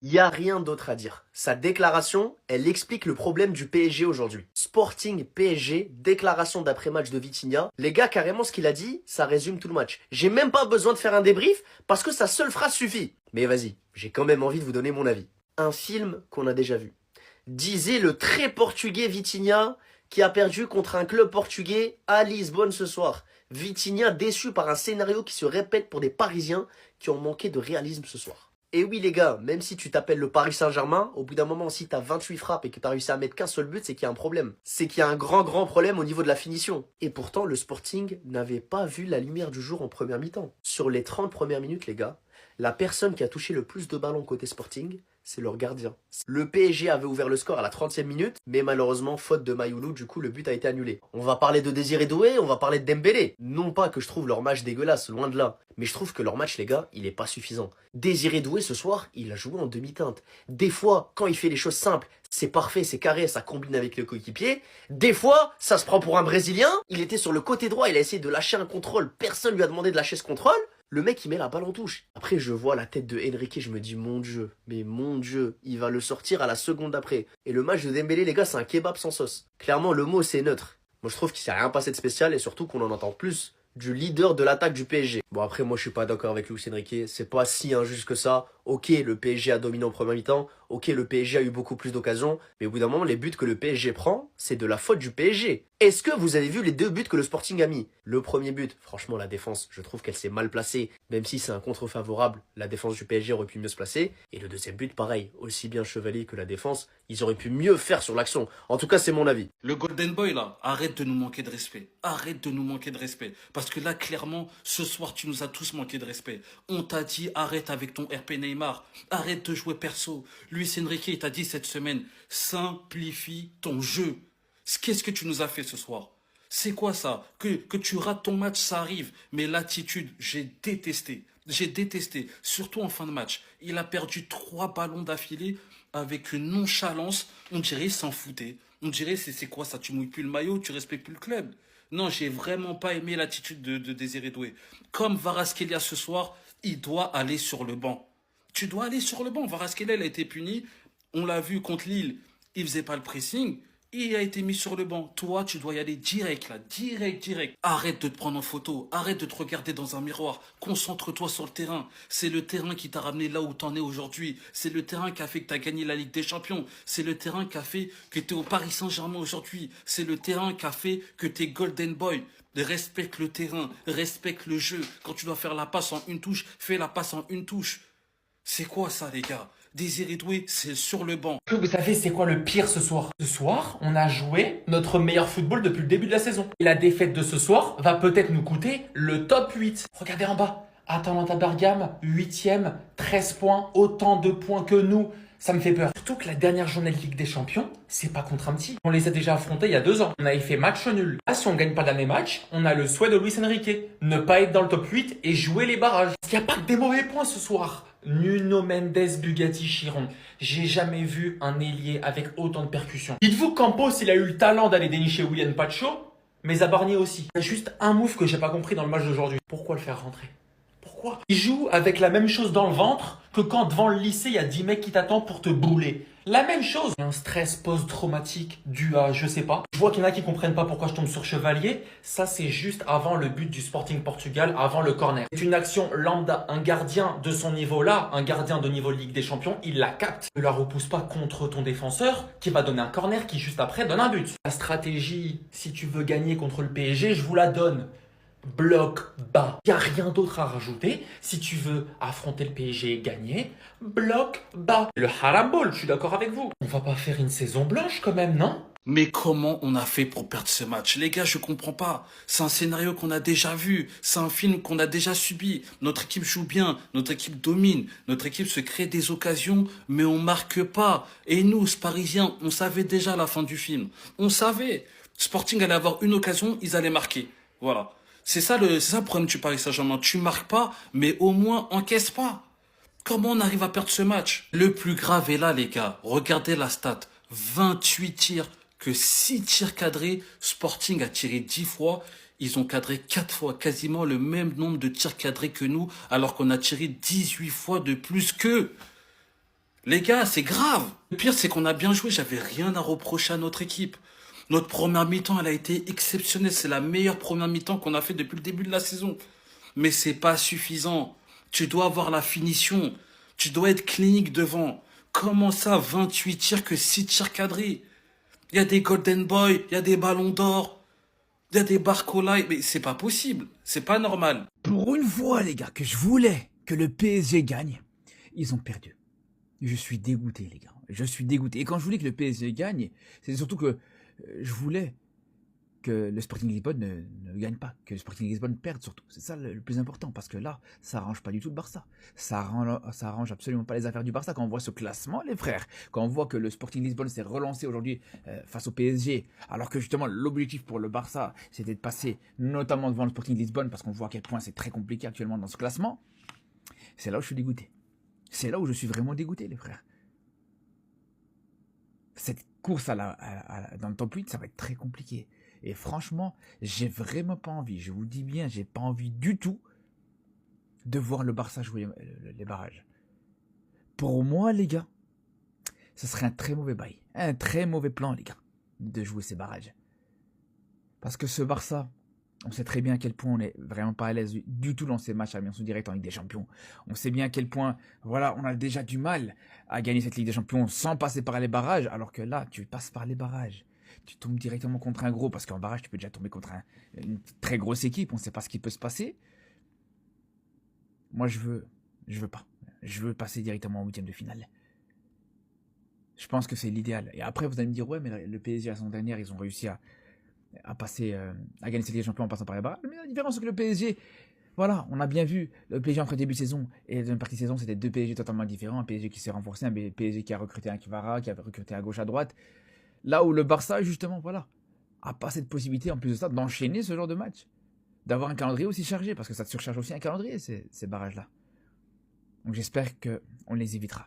Il n'y a rien d'autre à dire. Sa déclaration, elle explique le problème du PSG aujourd'hui. Sporting PSG, déclaration d'après-match de Vitinha. Les gars, carrément, ce qu'il a dit, ça résume tout le match. J'ai même pas besoin de faire un débrief parce que sa seule phrase suffit. Mais vas-y, j'ai quand même envie de vous donner mon avis. Un film qu'on a déjà vu. Disait le très portugais Vitinha qui a perdu contre un club portugais à Lisbonne ce soir. Vitinha déçu par un scénario qui se répète pour des Parisiens qui ont manqué de réalisme ce soir. Et oui les gars, même si tu t'appelles le Paris Saint-Germain, au bout d'un moment si t'as 28 frappes et que t'as réussi à mettre qu'un seul but, c'est qu'il y a un problème. C'est qu'il y a un grand problème au niveau de la finition. Et pourtant le Sporting n'avait pas vu la lumière du jour en première mi-temps. Sur les 30 premières minutes les gars, la personne qui a touché le plus de ballons côté Sporting, c'est leur gardien. Le PSG avait ouvert le score à la 30e minute, mais malheureusement, faute de Mayoulou, du coup, le but a été annulé. On va parler de Désiré Doué, on va parler de Dembélé. Non pas que je trouve leur match dégueulasse, loin de là, mais je trouve que leur match, les gars, il est pas suffisant. Désiré Doué, ce soir, il a joué en demi-teinte. Des fois, quand il fait les choses simples, c'est parfait, c'est carré, ça combine avec le coéquipier. Des fois, ça se prend pour un Brésilien. Il était sur le côté droit, il a essayé de lâcher un contrôle. Personne lui a demandé de lâcher ce contrôle. Le mec, il met la balle en touche. Après, je vois la tête de Enrique, je me dis, mon Dieu, mais mon Dieu, il va le sortir à la seconde d'après. Et le match de Dembélé, les gars, c'est un kebab sans sauce. Clairement, le mot, c'est neutre. Moi, je trouve qu'il s'est rien passé de spécial et surtout qu'on en entend plus du leader de l'attaque du PSG. Bon, après, moi, je suis pas d'accord avec Luis Enrique. C'est pas si injuste que ça. Ok, le PSG a dominé en première mi-temps. Ok, le PSG a eu beaucoup plus d'occasions. Mais au bout d'un moment, les buts que le PSG prend, c'est de la faute du PSG. Est-ce que vous avez vu les deux buts que le Sporting a mis? Le premier but, franchement, la défense, je trouve qu'elle s'est mal placée. Même si c'est un contre favorable, la défense du PSG aurait pu mieux se placer. Et le deuxième but, pareil. Aussi bien Chevalier que la défense, ils auraient pu mieux faire sur l'action. En tout cas, c'est mon avis. Le Golden Boy, là, arrête de nous manquer de respect. Arrête de nous manquer de respect. Parce que là, clairement, ce soir, tu nous as tous manqué de respect. On t'a dit, arrête avec ton RP Neymar. Arrête de jouer perso. Luis Enrique, il t'a dit cette semaine, simplifie ton jeu. Qu'est-ce que tu nous as fait ce soir? C'est quoi ça? Que tu rates ton match, ça arrive. Mais l'attitude, j'ai détesté. J'ai détesté. Surtout en fin de match. Il a perdu 3 ballons d'affilée avec une nonchalance. On dirait il s'en foutait. On dirait c'est quoi ça? Tu mouilles plus le maillot, tu respectes plus le club. Non, j'ai vraiment pas aimé l'attitude de Désiré Doué. Comme Kvaratskhelia ce soir, il doit aller sur le banc. Tu dois aller sur le banc. Kvaratskhelia, il a été puni. On l'a vu contre Lille. Il faisait pas le pressing. Il a été mis sur le banc. Toi, tu dois y aller direct, là. Direct, direct. Arrête de te prendre en photo. Arrête de te regarder dans un miroir. Concentre-toi sur le terrain. C'est le terrain qui t'a ramené là où t'en es aujourd'hui. C'est le terrain qui a fait que t'as gagné la Ligue des Champions. C'est le terrain qui a fait que t'es au Paris Saint-Germain aujourd'hui. C'est le terrain qui a fait que t'es Golden Boy. Respecte le terrain. Respecte le jeu. Quand tu dois faire la passe en une touche, fais la passe en une touche. C'est quoi ça, les gars? Désiré Doué, c'est sur le banc. Vous savez, c'est quoi le pire ce soir? Ce soir, on a joué notre meilleur football depuis le début de la saison. Et la défaite de ce soir va peut-être nous coûter le top 8. Regardez en bas. Atalanta Bergame, 8e, 13 points, autant de points que nous. Ça me fait peur. Surtout que la dernière journée de Ligue des Champions, c'est pas contre un petit. On les a déjà affrontés il y a 2 ans. On avait fait match nul. Là, si on gagne pas le dernier match, on a le souhait de Luis Enrique. Ne pas être dans le top 8 et jouer les barrages. Parce qu'il n'y a pas que des mauvais points ce soir. Nuno Mendes, Bugatti, Chiron. J'ai jamais vu un ailier avec autant de percussions. Dites-vous que Campos, il a eu le talent d'aller dénicher William Pacho, mais Zabarni aussi. Il y a juste un move que j'ai pas compris dans le match d'aujourd'hui. Pourquoi le faire rentrer? Pourquoi? Il joue avec la même chose dans le ventre que quand devant le lycée, il y a 10 mecs qui t'attendent pour te bouler. La même chose. Un stress post-traumatique dû à je sais pas. Je vois qu'il y en a qui comprennent pas pourquoi je tombe sur Chevalier. Ça, c'est juste avant le but du Sporting Portugal, avant le corner. C'est une action lambda. Un gardien de son niveau-là, un gardien de niveau Ligue des Champions, il la capte. Ne la repousse pas contre ton défenseur qui va donner un corner qui juste après donne un but. La stratégie, si tu veux gagner contre le PSG, je vous la donne. Bloc bas. Il n'y a rien d'autre à rajouter. Si tu veux affronter le PSG et gagner, bloc bas. Le harambol, je suis d'accord avec vous. On va pas faire une saison blanche quand même, non? Mais comment on a fait pour perdre ce match? Les gars, je comprends pas. C'est un scénario qu'on a déjà vu. C'est un film qu'on a déjà subi. Notre équipe joue bien. Notre équipe domine. Notre équipe se crée des occasions, mais on marque pas. Et nous, ce Parisiens, on savait déjà la fin du film. On savait. Sporting allait avoir une occasion, ils allaient marquer. Voilà. C'est ça le problème du Paris Saint-Germain. Tu marques pas, mais au moins encaisse pas. Comment on arrive à perdre ce match? Le plus grave est là, les gars. Regardez la stat. 28 tirs, que 6 tirs cadrés. Sporting a tiré 10 fois. Ils ont cadré 4 fois, quasiment le même nombre de tirs cadrés que nous, alors qu'on a tiré 18 fois de plus qu'eux. Les gars, c'est grave. Le pire, c'est qu'on a bien joué. J'avais rien à reprocher à notre équipe. Notre première mi-temps, elle a été exceptionnelle. C'est la meilleure première mi-temps qu'on a fait depuis le début de la saison. Mais c'est pas suffisant. Tu dois avoir la finition. Tu dois être clinique devant. Comment ça, 28 tirs que 6 tirs cadrés? Il y a des Golden Boy, il y a des Ballons d'Or, il y a des Barcola. Mais c'est pas possible. C'est pas normal. Pour une fois, les gars, que je voulais que le PSG gagne, ils ont perdu. Je suis dégoûté, les gars. Je suis dégoûté. Et quand je voulais que le PSG gagne, c'est surtout que je voulais que le Sporting Lisbonne ne gagne pas, que le Sporting Lisbonne perde surtout. C'est ça le plus important, parce que là, ça arrange pas du tout le Barça. Ça arrange absolument pas les affaires du Barça. Quand on voit ce classement, les frères, quand on voit que le Sporting Lisbonne s'est relancé aujourd'hui face au PSG, alors que justement l'objectif pour le Barça, c'était de passer notamment devant le Sporting Lisbonne, parce qu'on voit à quel point c'est très compliqué actuellement dans ce classement, c'est là où je suis dégoûté. C'est là où je suis vraiment dégoûté, les frères. Cette course dans le top 8, ça va être très compliqué. Et franchement, j'ai vraiment pas envie, je vous le dis bien, j'ai pas envie du tout de voir le Barça jouer les barrages. Pour moi, les gars, ce serait un très mauvais bail, un très mauvais plan, les gars, de jouer ces barrages. Parce que ce Barça, on sait très bien à quel point on n'est vraiment pas à l'aise du tout dans ces matchs à élimination directe en Ligue des Champions. On sait bien à quel point, voilà, on a déjà du mal à gagner cette Ligue des Champions sans passer par les barrages, alors que là, tu passes par les barrages. Tu tombes directement contre un gros, parce qu'en barrage, tu peux déjà tomber contre une très grosse équipe, on ne sait pas ce qui peut se passer. Moi, je veux pas. Je veux passer directement en huitième de finale. Je pense que c'est l'idéal. Et après, vous allez me dire, ouais, mais le PSG, la saison dernière, ils ont réussi à passer, à gagner cette Ligue des Champions en passant par les barrages. Mais la différence, c'est que le PSG, voilà, on a bien vu le PSG entre début de saison et la deuxième partie de saison, c'était deux PSG totalement différents. Un PSG qui s'est renforcé, un PSG qui a recruté un Kvara, qui a recruté à gauche, à droite. Là où le Barça, justement, voilà, a pas cette possibilité, en plus de ça, d'enchaîner ce genre de match. D'avoir un calendrier aussi chargé, parce que ça te surcharge aussi un calendrier, ces barrages-là. Donc j'espère qu'on les évitera.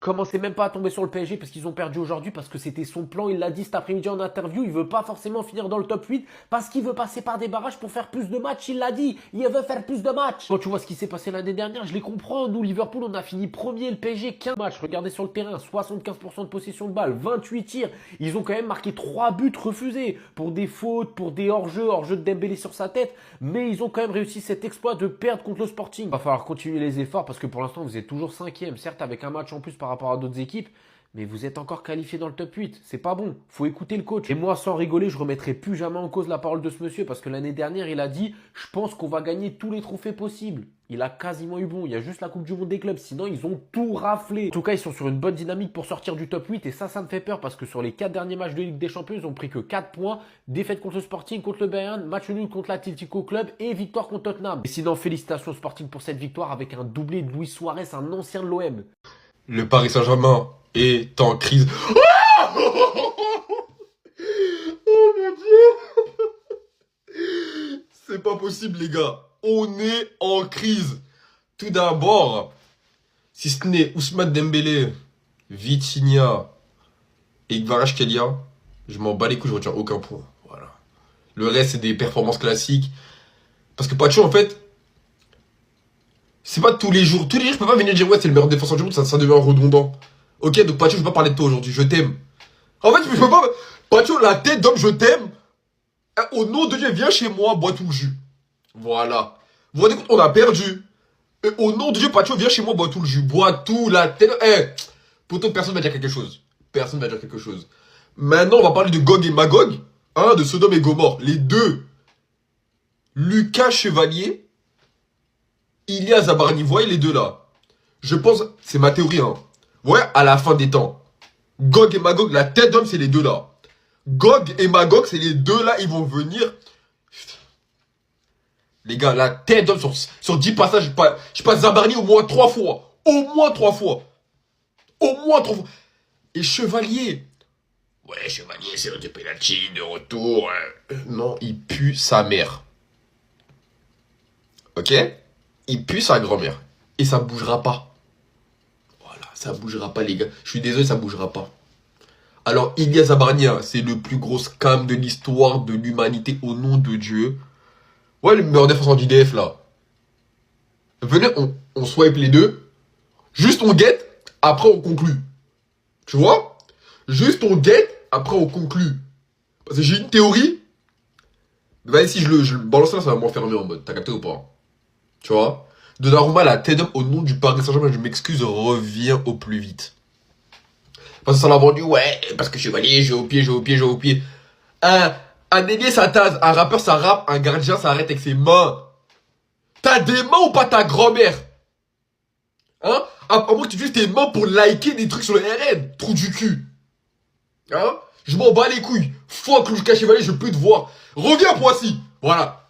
Commencez même pas à tomber sur le PSG parce qu'ils ont perdu aujourd'hui, parce que c'était son plan, il l'a dit cet après-midi en interview, il veut pas forcément finir dans le top 8 parce qu'il veut passer par des barrages pour faire plus de matchs, il l'a dit, il veut faire plus de matchs. Quand tu vois ce qui s'est passé l'année dernière, je les comprends, nous Liverpool on a fini premier, le PSG 15 matchs, regardez sur le terrain, 75% de possession de balle, 28 tirs, ils ont quand même marqué 3 buts refusés pour des fautes, pour des hors-jeu de Dembélé sur sa tête, mais ils ont quand même réussi cet exploit de perdre contre le Sporting. Va falloir continuer les efforts parce que pour l'instant vous êtes toujours 5e, certes avec un match en plus par rapport à d'autres équipes, mais vous êtes encore qualifié dans le top 8. C'est pas bon. Faut écouter le coach. Et moi, sans rigoler, je remettrai plus jamais en cause la parole de ce monsieur parce que l'année dernière, il a dit « Je pense qu'on va gagner tous les trophées possibles ». Il a quasiment eu bon. Il y a juste la Coupe du Monde des clubs. Sinon, ils ont tout raflé. En tout cas, ils sont sur une bonne dynamique pour sortir du top 8 et ça me fait peur parce que sur les 4 derniers matchs de Ligue des Champions, ils ont pris que 4 points. Défaite contre le Sporting, contre le Bayern, match nul contre l'Atlético Club et victoire contre Tottenham. Et sinon, félicitations au Sporting pour cette victoire avec un doublé de Luis Suarez, un ancien de l'OM. Le Paris Saint-Germain est en crise. Oh mon Dieu! C'est pas possible, les gars. On est en crise. Tout d'abord, si ce n'est Ousmane Dembélé, Vitinha et Kvaratskhelia, je m'en bats les couilles, je retiens aucun point. Voilà. Le reste, c'est des performances classiques. Parce que Pacho, en fait, c'est pas tous les jours. Tous les jours, je peux pas venir dire ouais, c'est le meilleur défenseur du monde, ça devient redondant. Ok, donc Pacho, je peux pas parler de toi aujourd'hui, je t'aime. En fait, je peux pas. Pacho, la tête d'homme, je t'aime. Au nom de Dieu, viens chez moi, bois tout le jus. Voilà. Vous vous rendez compte, on a perdu. Et au nom de Dieu, Pacho, viens chez moi, bois tout le jus. Bois tout, la tête. Pourtant, personne va dire quelque chose. Personne va dire quelque chose. Maintenant, on va parler de Gog et Magog. Hein, de Sodome et Gomorre. Les deux. Lucas Chevalier. Ilias Zabarni, vous voyez les deux là. Je pense, c'est ma théorie, hein. Vous voyez, à la fin des temps, Gog et Magog, la tête d'homme, c'est les deux là. Gog et Magog, c'est les deux là, ils vont venir. Putain. Les gars, la tête d'homme sur 10 passages, je passe Zabarni au moins 3 fois. Au moins 3 fois. Au moins 3 fois. Et Chevalier. Ouais, Chevalier, c'est de penalty, de retour. Non, il pue sa mère. Ok? Il pue sa grand-mère. Et ça bougera pas. Voilà, ça bougera pas, les gars. Je suis désolé, ça bougera pas. Alors, Ilias Zabarnia, c'est le plus gros scam de l'histoire de l'humanité au nom de Dieu. Ouais, le meilleur défenseur du DF, là. Venez, on swipe les deux. Juste, on guette. après on conclut. Tu vois? Juste on guette, après on conclut. Parce que j'ai une théorie. Vas-y, si je le balance là, ça va m'enfermer en mode. T'as capté ou pas? Tu vois? Donnarumma, la tête up au nom du Paris Saint-Germain, je m'excuse, reviens au plus vite. Parce que ça l'a vendu, ouais, parce que Chevalier, j'ai au pied. Un ailier, ça tase, un rappeur, ça rappe, un gardien, ça arrête avec ses mains. T'as des mains ou pas ta grand-mère? Hein? À moins que tu utilises tes mains pour liker des trucs sur le RN, trou du cul. Hein? Je m'en bats les couilles. Fuck Lucas Chevalier, je veux plus te voir. Reviens à Poissy. Voilà.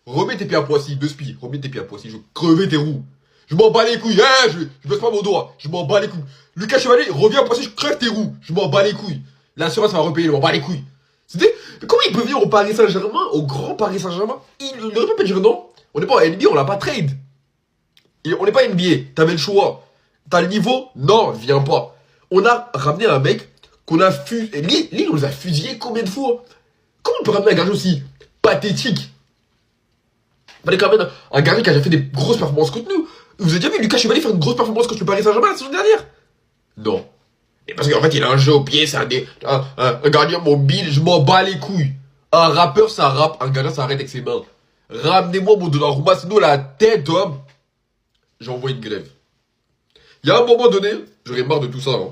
Remets tes pieds à Poissy, de spi. Remets tes pieds à Poissy, je veux crever tes roues. Je m'en bats les couilles. Je baisse pas mon doigt. Je m'en bats les couilles. Lucas Chevalier, reviens à Poissy, je crève tes roues. Je m'en bats les couilles. L'assurance va repayer, je m'en bats les couilles. Comment il peut venir au Paris Saint-Germain, au grand Paris Saint-Germain? Il aurait pu dire non. On n'est pas en NBA, on l'a pas trade. On n'est pas NBA. T'avais le choix. T'as le niveau? Non, viens pas. On a ramené un mec qu'on a fusillé. Lille, on les a fusillés combien de fois? Comment on peut ramener un gardien aussi pathétique? Fallait quand même un gardien qui a déjà fait des grosses performances contre nous. Vous avez déjà vu Lucas Chevalier faire une grosse performance contre le Paris Saint-Germain la saison dernière? Non. Et parce qu'en fait, il a un jeu au pied, c'est un gardien mobile, je m'en bats les couilles. Un rappeur, ça rappe, un gardien, ça arrête avec ses mains. Ramenez-moi mon Donnarumma, sinon la tête d'homme, j'envoie une grève. Il y a un moment donné, j'aurais marre de tout ça. Hein.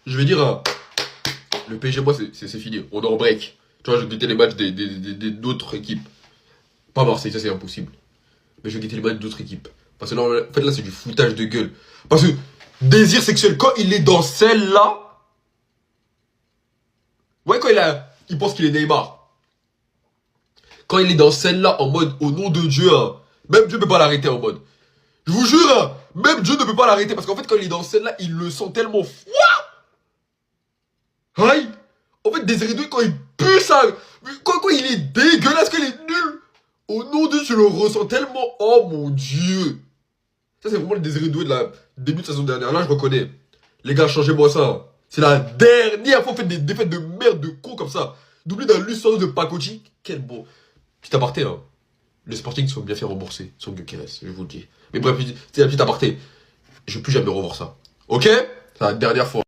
Je vais dire, le PSG, moi, c'est fini. On est en break. Tu vois, je vais guetter les matchs d'autres équipes. Pas Marseille, ça c'est impossible. Mais je vais guetter les matchs d'autres équipes. Parce que là, en fait, là, c'est du foutage de gueule. Parce que désir sexuel, quand il est dans celle-là, ouais, quand il pense qu'il est Neymar. Quand il est dans celle-là, en mode, au nom de Dieu, hein, même Dieu ne peut pas l'arrêter en mode. Je vous jure, hein, même Dieu ne peut pas l'arrêter. Parce qu'en fait, quand il est dans celle-là, il le sent tellement froid. Aïe. En fait, Désiré Doué, quand il pue ça, quand il est dégueulasse, quand il est nul, au nom de Dieu, je le ressens tellement. Oh mon Dieu. Ça, c'est vraiment le Désiré Doué de la début de saison dernière. Là, je reconnais. Les gars, changez-moi ça. C'est la dernière fois que vous faites des défaites de merde, de con comme ça. D'oublier d'un lustre de Pacochi. Quel beau. Petit aparté, hein. Les Sporting sont bien fait rembourser. Son gueux qui reste, je vous le dis. Mais bref, c'est un petit aparté. Je ne veux plus jamais revoir ça. Ok? C'est la dernière fois.